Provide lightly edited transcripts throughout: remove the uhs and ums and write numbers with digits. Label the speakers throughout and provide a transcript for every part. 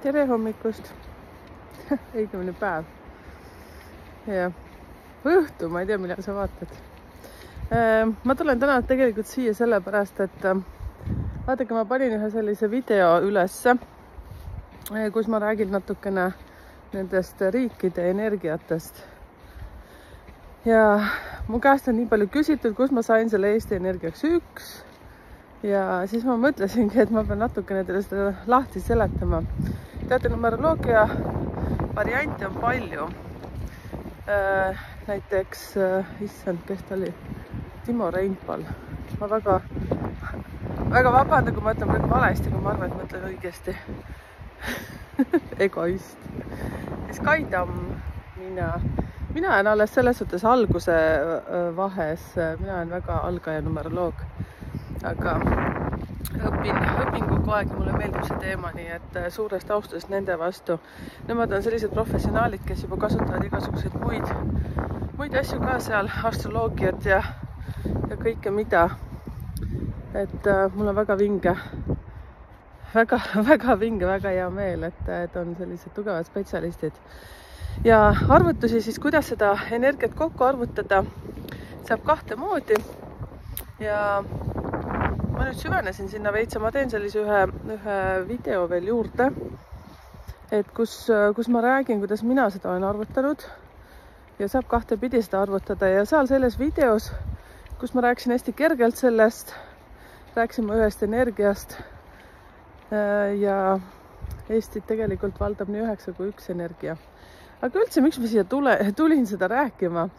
Speaker 1: tere hommikust. Õigemini päev. Ja õhtu, ma ei tea, millal sa vaatad. Ma tulen täna tegelikult siia sellepärast, et vaadake, ma panin ühe sellise video ülesse, kus ma räägin natukene nendest riikide energiatest. Ja mu käest on nii palju küsitud, kus ma sain selle Eesti Energiaks 1. Ja siis ma mõtlesingi, et ma pean natukene teile seda lahti seletama. Teate, numeroloogia variante on palju. Näiteks, issand, kes ta oli? Timo Reinpal. Ma väga vabandan, kui ma ütlen praegu valesti, kui ma arvan, et ma ütlen õigesti. Egoist. Sky Tamm, mina olen alles selles suhtes alguse vahes. Mina olen väga algaja numeroloog. Aga õpin kogu aeg ja mulle meeldib see teema, nii et suurest austusest nende vastu. Nemad on sellised professionaalid, kes juba kasutavad igasuguseid muid asju ka seal, astroloogiat ja kõike mida. Et mul on väga vinge, väga hea meel, et on sellised tugevad spetsialistid. Ja arvutusi siis, kuidas seda energiat kokku arvutada, saab kahte moodi. Ja ma nüüd süvenesin sinna veitsa, ma teen sellise ühe video veel juurde, et kus ma räägin, kuidas mina seda olen arvutanud ja saab kahte pidi seda arvutada. Ja seal selles videos, kus ma rääksin hästi kergelt sellest, rääksin ma ühest energiast ja Eestit tegelikult valdab nii 9 kui 1 energia. Aga üldse, miks ma siia tulin seda rääkima?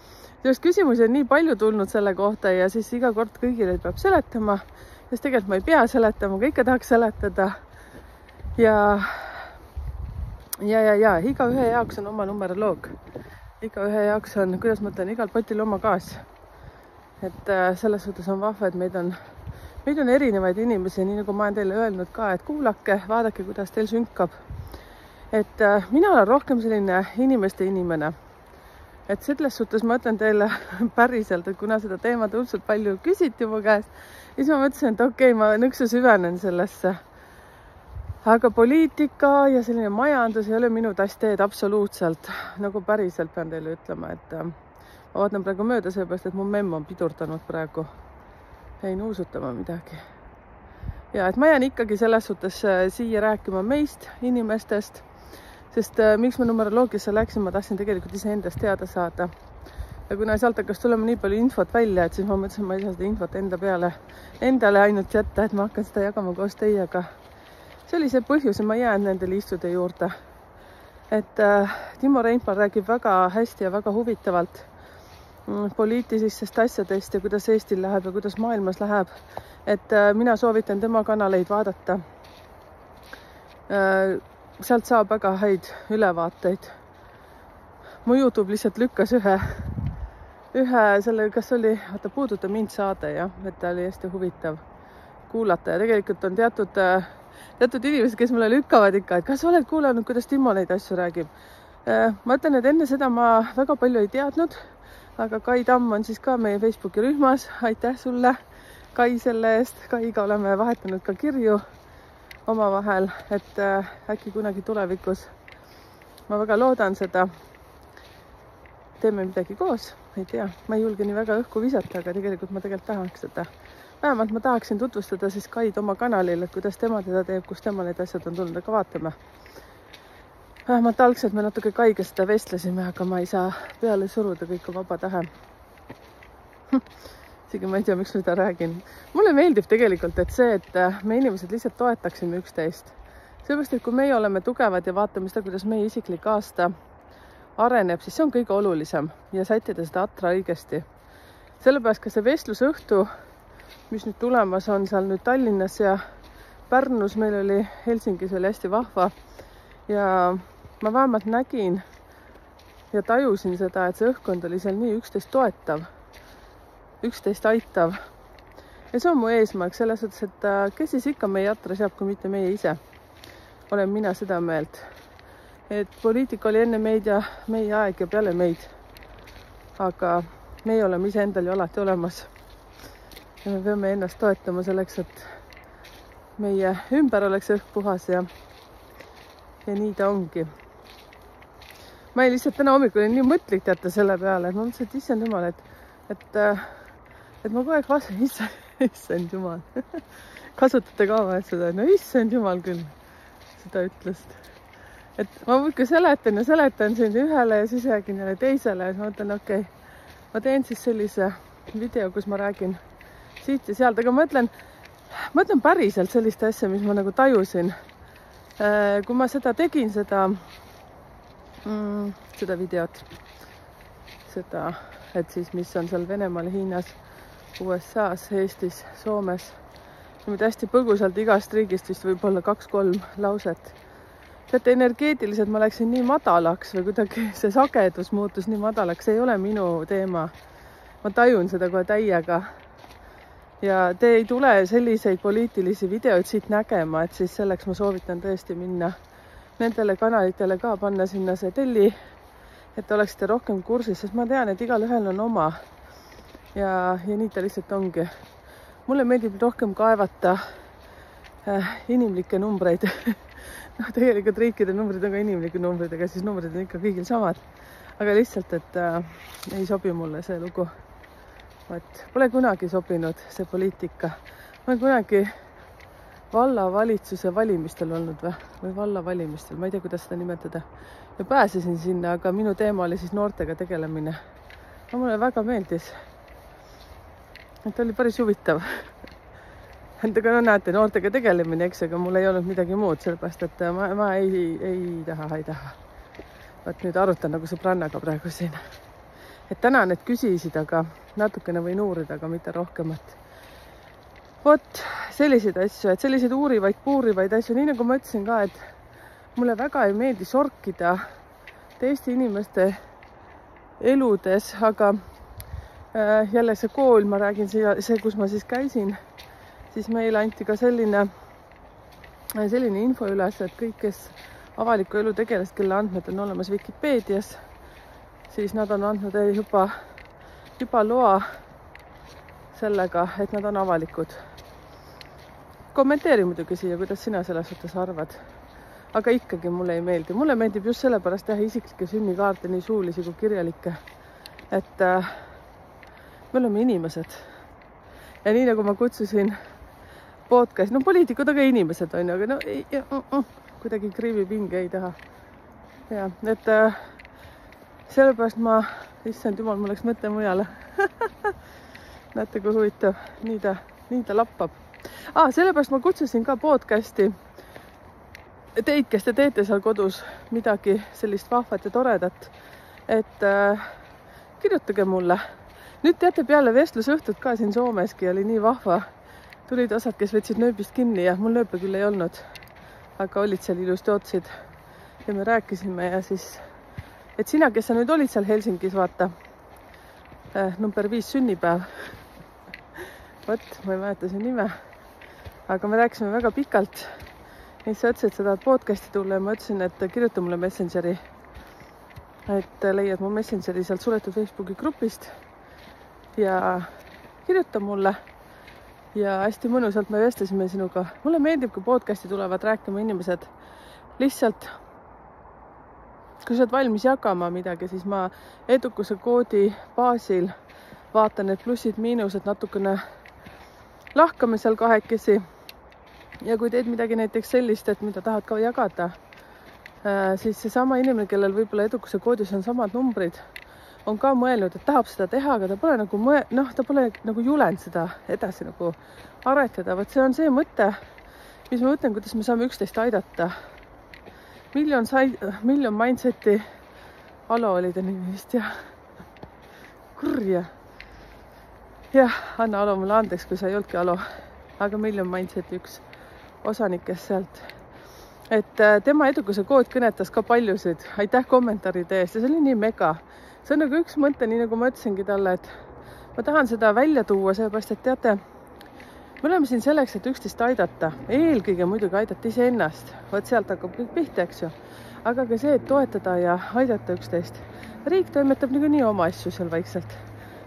Speaker 1: Sellest küsimusi on nii palju tulnud selle kohta ja siis iga kord kõigile peab seletama. Sest tegelikult ma ei pea seletama, kõike tahaks seletada. Ja iga ühe jaoks on oma numeroloog. Iga ühe jaoks on, kuidas ma ütlen, igal potil oma gaas. Et selles suhtes on vahva, et meid on erinevaid inimesi, nii nagu ma olen teile öelnud ka, et kuulake, vaadake, kuidas teil sünkab. Et mina olen rohkem selline inimeste inimene. Et selles suhtes ma ütlen teile päriselt, et kuna seda teemat õudselt palju küsiti mu käest, siis ma mõtlesin, et okei, ma nõksu süvenen sellesse. Aga poliitika ja selline majandus ei ole minu tasteed absoluutselt, nagu päriselt pean teile ütlema, et ma vaatan praegu mööda seepärast, et mu memm on pidurdanud praegu. Ei nuusutama midagi. Ja et ma jään ikkagi selles suhtes siia rääkima meist, inimestest, sest miks ma numeroloogiasse läksin, ma tahtsin tegelikult iseendast teada saada. Ja kuna sealt hakkas tulema nii palju infot välja, et siis ma mõtlesin, ma ei saa seda infot endale ainult jätta, et ma hakkan seda jagama koos teiega. See oli see põhjus ja ma jään nendele istude juurde. Et Timo Reinpal räägib väga hästi ja väga huvitavalt poliitilistest asjadest ja kuidas Eestil läheb ja kuidas maailmas läheb. Et mina soovitan tema kanaleid vaadata. Sealt saab väga häid ülevaateid. Mu YouTube lihtsalt lükkas ühe selle, kas oli, puuduta mind saade, jah, et ta oli hästi huvitav kuulata ja tegelikult on teatud inimesed, kes mulle lükkavad ikka, et kas oled kuulanud, kuidas Timo neid asju räägib. Ma ütlen, et enne seda ma väga palju ei teadnud, aga Sky Tamm on siis ka meie Facebooki rühmas. Aitäh sulle, Kai, selle eest. Kaiga oleme vahetanud ka kirju omavahel, et äkki kunagi tulevikus. Ma väga loodan seda. Teeme midagi koos, ei tea. Ma ei julge nii väga õhku visata, aga tegelikult ma tahaks seda. Vähemalt ma tahaksin tutvustada siis Kaid oma kanalil, et kuidas tema teda teeb, kus tema need asjad on tulnud, aga vaatame. Vähemalt algselt me natuke Kaiga seda vestlesime, aga ma ei saa peale suruda kõik vaba tahe. Isegi ma ei tea, miks ma seda räägin. Mulle meeldib tegelikult, et see, et me inimesed lihtsalt toetaksime üksteist. Seepärast, et kui meie oleme tugevad ja vaatame seda, kuidas meie isiklik aasta areneb, siis see on kõige olulisem ja sättida seda atra õigesti. Sellepärast ka see vestlusõhtu, mis nüüd tulemas on seal nüüd Tallinnas ja Pärnus, meil oli Helsingis oli hästi vahva ja ma vähemalt nägin ja tajusin seda, et see õhkkond oli seal nii üksteist toetav, üksteist aitav. Ja see on mu eesmärk selles suhtes, et kes siis ikka meie atra seab, kui mitte meie ise. Olen mina seda meelt. Et poliitika oli enne meid ja meie aeg ja peale meid. Aga meie oleme ise endal ju alati olemas. Ja me peame ennast toetama selleks, et meie ümber oleks õhk puhas ja ja nii ta ongi. Ma ei lihtsalt täna hommikul olin nii mõtlik teate selle peale, et ma mõtlesin, et issand jumal, et ma kogu aeg vaatan, issand jumal. Kasutate ka vahet seda, no issand jumal küll seda ütlust. Et ma muidugi seletan siin ühele ja siis räägin jälle teisele, et ma mõtlen, okei, ma teen siis sellise video, kus ma räägin siit ja sealt, aga ma mõtlen päriselt sellist asja, mis ma nagu tajusin. Kui ma seda tegin, seda videot, seda, et siis mis on seal Venemaal, Hiinas, USA-s, Eestis, Soomes, niimoodi hästi põgusalt igast riigist vist võib-olla 2-3 lauset. Teate, energeetiliselt ma läksin nii madalaks või kuidagi see sagedus muutus nii madalaks, see ei ole minu teema. Ma tajun seda kohe täiega. Ja te ei tule selliseid poliitilisi videoid siit nägema, et siis selleks ma soovitan tõesti minna nendele kanalitele ka, panna sinna see telli, et oleksite rohkem kursis, sest ma tean, et igal ühel on oma ja nii ta lihtsalt ongi. Mulle meeldib rohkem kaevata inimlikke numbreid. No, tegelikult riikide numbrid on ka inimlikud numbrid, aga siis numbrid on ikka kõigil samad. Aga lihtsalt, et ei sobi mulle see lugu. Pole kunagi sobinud see poliitika. Ma olen kunagi vallavalitsuse valimistel olnud või vallavalimistel, ma ei tea, kuidas seda nimetada. Ja pääsesin sinna, aga minu teema oli siis noortega tegelemine. No, mulle väga meeldis. Et oli päris huvitav. Aga no näete, noortega tegelemine, eks, aga mul ei olnud midagi muud, sellepärast, et ma ei taha. Vaat nüüd arutan nagu sõbrannaga praegu siin. Et täna need küsisid, aga natukene võin uurida, aga mitte rohkemat. Vot selliseid asju, et selliseid puurivaid asju, nii nagu ma ütlesin ka, et mulle väga ei meeldi sorkida teiste inimeste eludes, aga jälle see kool, ma räägin see, kus ma siis käisin, siis meile anti ka selline info üles, et kõik, kes avaliku elu tegelast, kelle andmed on olemas Wikipeedias, siis nad on andnud juba loa sellega, et nad on avalikud. Kommenteeri muidugi siia, kuidas sina selles suhtes arvad. Aga ikkagi mulle ei meeldi. Mulle meeldib just sellepärast teha isiklikke sünnikaarte, nii suulisi kui kirjalikke. Et me oleme inimesed. Ja nii nagu ma kutsusin podcast, no poliitikud on ka inimesed, on ju, aga no kuidagi kriivipinge ei taha. Ja, et sellepärast issand jumal, mul läks mõte mujale. Näete, kui huvitav, nii ta lappab. Sellepärast ma kutsusin ka podcasti teid, kes te teete seal kodus midagi sellist vahvat ja toredat, et kirjutage mulle. Nüüd teate, peale vestlusõhtut ka siin Soomeski oli nii vahva. Tulid osad, kes võtsid nööbist kinni ja mul nööpe küll ei olnud, aga olid seal ilusti otsid ja me rääkisime ja siis, et sina, kes sa nüüd olid seal Helsingis, vaata, number 5 sünnipäev. Vot, ma ei mäleta see nime, aga me rääkisime väga pikalt. Ja sa ütlesid, et sa tahad podcasti tulla ja ma ütlesin, et kirjuta mulle Messengeri, et leiad mu Messengeri sealt suletud Facebooki grupist ja kirjuta mulle. Ja hästi mõnusalt me vestlesime sinuga. Mulle meeldib, kui podcasti tulevad rääkima inimesed. Lihtsalt, kui sa oled valmis jagama midagi, siis ma edukuse koodi baasil vaatan need plussid, miinused, natukene lahkame seal kahekesi. Ja kui teed midagi näiteks sellist, et mida tahad ka jagada, siis see sama inimene, kellel võib-olla edukuse koodis on samad numbrid, on ka mõelnud, et tahab seda teha, aga ta pole nagu julenud seda edasi nagu aretada. Võt see on see mõte, mis ma mõtlen, kuidas me saame üksteist aidata. Miljon mindseti Alo oli ta nimi vist ja kurja. Jah, anna Alo mulle andeks, kui sa ei olnudki Alo, aga Miljon mindseti üks osanikest sealt. Et tema edukuse kood kõnetas ka paljusid. Aitäh kommentaaride eest ja see oli nii mega. See on nagu üks mõte, nii nagu ma ütlesingi talle, et ma tahan seda välja tuua, sellepärast, et teate, me oleme siin selleks, et üksteist aidata. Eelkõige muidugi aidata iseennast. Vot sealt hakkab kõik pihta, eks ju. Aga ka see, et toetada ja aidata üksteist. Riik toimetab niikuinii oma asju seal vaikselt.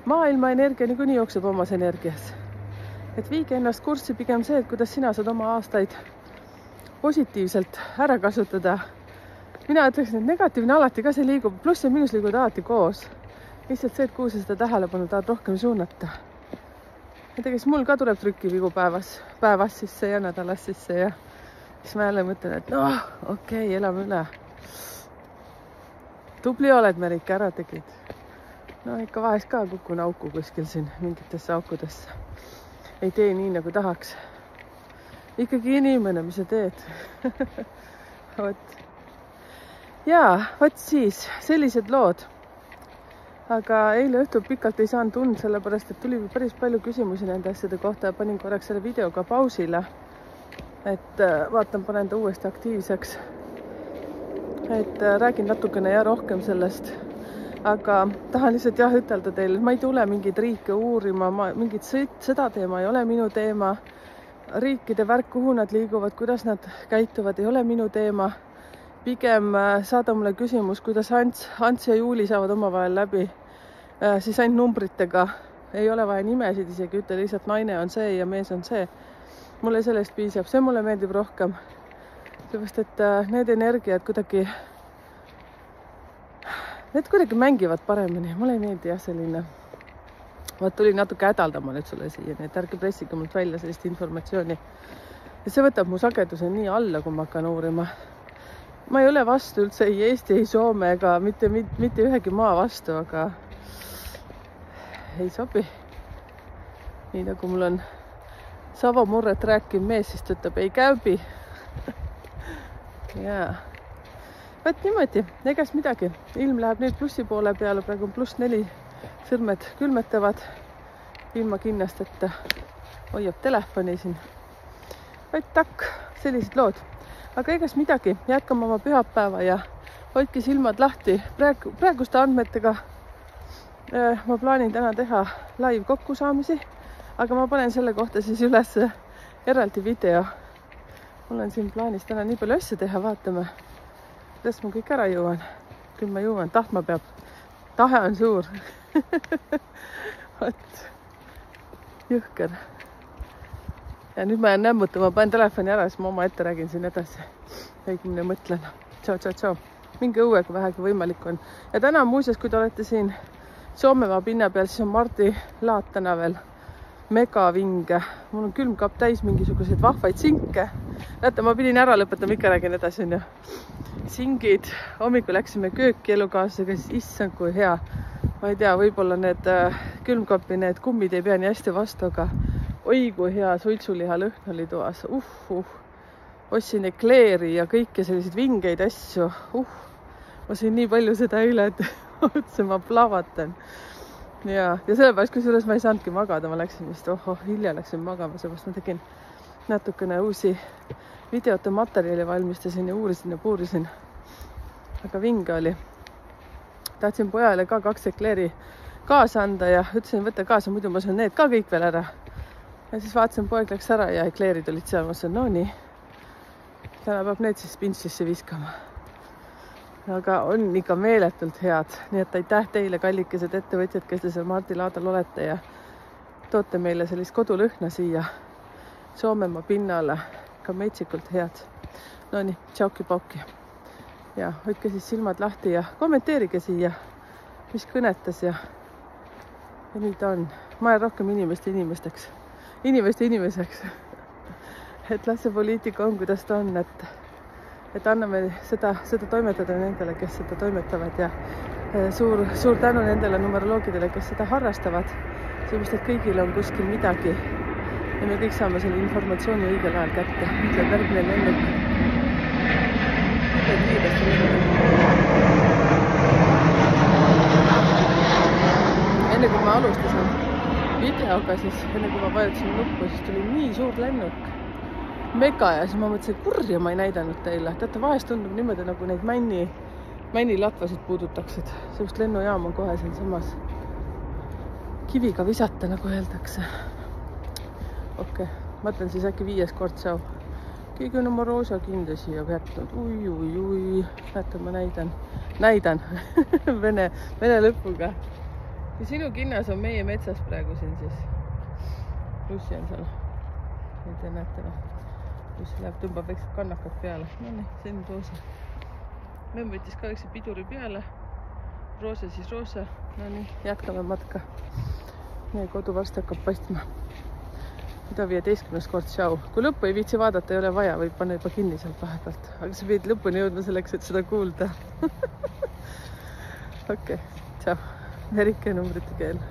Speaker 1: Maailma energia niikuinii jookseb omas energias. Et viige ennast kurssi pigem see, et kuidas sina saad oma aastaid positiivselt ära kasutada mina ütleksin, et negatiivne alati ka see liigub, pluss ja miinus liiguvad alati koos. Lihtsalt see, et kuhu sa seda tähelepanu tahad rohkem suunata. Näiteks mul ka tuleb trükivigu päevas sisse ja nädalas sisse ja siis ma jälle mõtlen, et noh, okei, elame üle. Tubli oled, Merike, ära tegid. No ikka vahest ka kukun auku kuskil siin mingitesse aukudesse. Ei tee nii, nagu tahaks. Ikkagi inimene, mis sa teed. Vot. Jaa, vot siis, sellised lood. Aga eile õhtul pikalt ei saanud tund, sellepärast, et tuli päris palju küsimusi nende asjade kohta ja panin korraks selle videoga pausile. Et vaatan, panen ta uuesti aktiivseks. Et räägin natukene ja rohkem sellest. Aga tahan lihtsalt jah ütelda teile, et ma ei tule mingeid riike uurima, mingit seda teema ei ole minu teema. Riikide värk, kuhu nad liiguvad, kuidas nad käituvad, ei ole minu teema. Pigem saada mulle küsimus, kuidas Ants ja Juuli saavad omavahel läbi, siis ainult numbritega. Ei ole vaja nimesid isegi, ütle lihtsalt naine on see ja mees on see. Mulle sellest piisab, see mulle meeldib rohkem. Sellepärast, et need energiad kuidagi mängivad paremini. Mulle ei meeldi jah selline. Vaat tuli natuke hädaldama nüüd sulle siia, nii et ärge pressige mult välja sellist informatsiooni. Ja see võtab mu sageduse nii alla, kui ma hakkan uurima. Ma ei ole vastu üldse ei Eesti, ei Soome ega mitte ühegi maa vastu, aga ei sobi. Nii nagu mul on savamurret rääkiv mees, siis ütleb ei käbi. Jaa. Võt niimoodi, egas midagi. Ilm läheb nüüd plussi poole peale, praegu on +4, sõrmed külmetavad ilma kinnasteta. Hoiab telefoni siin. Võt takk, sellised lood. Aga egas midagi, jätkame oma pühapäeva ja hoidke silmad lahti. Praeguste andmetega ma plaanin täna teha live kokkusaamisi, aga ma panen selle kohta siis üles eraldi video. Mul on siin plaanis täna nii palju asja teha, vaatame, kuidas ma kõik ära jõuan. Küll ma jõuan, tahtma peab. Tahe on suur. Võt, jõhker. Ja nüüd ma jään nämmutama, panen telefoni ära, siis ma oma ette räägin siin edasi. Õigumine mõtlen. Tšau. Mingi õue, kui vähegi võimalik on. Ja täna muuseas, kui te olete siin Soomemaa pinna peal, siis on Mardi laat täna veel megavinge. Mul on külmkapp täis mingisuguseid vahvaid sinke. Näete, ma pidin ära lõpetama, ikka räägin edasi. Singid. Hommikul läksime kööki elukaaslasega, siis issand kui hea. Ma ei tea, võib-olla need külmkapi, need kummid ei pea nii hästi vastu, aga oi kui hea suitsuliha lõhn oli toas. Ostsin ekleeri ja kõiki selliseid vingeid asju. Ma sõin nii palju seda eile, et otse ma plavatan. Ja sellepärast, kusjuures ma ei saanudki magada, ma läksin vist, hilja läksin magama, seepärast ma tegin natukene uusi videote materjali valmistasin ja uurisin ja puurisin. Aga vinge oli. Tahtsin pojale ka 2 ekleeri kaasa anda ja ütlesin, võtta kaasa, muidu ma söön need ka kõik veel ära. Ja siis vaatasin, poeg läks ära ja ekleerid olid seal, ma ütlesin, no nii. Täna peab need siis pintsisse viskama. Aga on ikka meeletult head. Nii et aitäh teile, kallikesed ettevõtjad, kes te seal Mardi laadal olete ja toote meile sellist kodulõhna siia Soomemaa pinnale. Ka metsikult head. No nii, tšauki-pauki. Ja hoidke siis silmad lahti ja kommenteerige siia, mis kõnetas ja nii ta on. Ma olen rohkem inimeste inimeseks. Et las see poliitika on, kuidas ta on, et anname seda toimetada nendele, kes seda toimetavad ja suur tänu nendele numeroloogidele, kes seda harrastavad. Sellepärast, et kõigil on kuskil midagi ja me kõik saame selle informatsiooni õigel ajal kätte. Ütleb järgmine lennuk. Enne kui ma alustasin videoga, siis enne kui ma vajutasin nuppu, siis tuli nii suur lennuk. Mega ja siis ma mõtlesin, kurja ma ei näidanud teile. Teate, vahest tundub niimoodi, nagu neid männilatvasid puudutaksid. Sellist lennujaam on kohe siin samas kiviga visata, nagu öeldakse. Okei, mõtlen siis äkki 5. kord tšau. Keegi on oma roosa kinde siia jätnud. Ui. Näete, ma näidan. Vene lõpuga. Ja sinu kinnas on meie metsas praegu siin siis. Lussi on seal. Ei te näete. Kus läheb, tõmbab väiksed kannakad peale. No nii, see on roosa. Memm võttis ka väikse piduri peale. Roose siis roose. No nii, jätkame matka. Meie kodu varsti hakkab paistma. Mida 15. kord tšau. Kui lõppu ei viitsi vaadata, ei ole vaja, võib panna juba kinni sealt vahepealt. Aga sa pidid lõpuni jõudma selleks, et seda kuulda. Okei, tšau. Merike numbrite keel.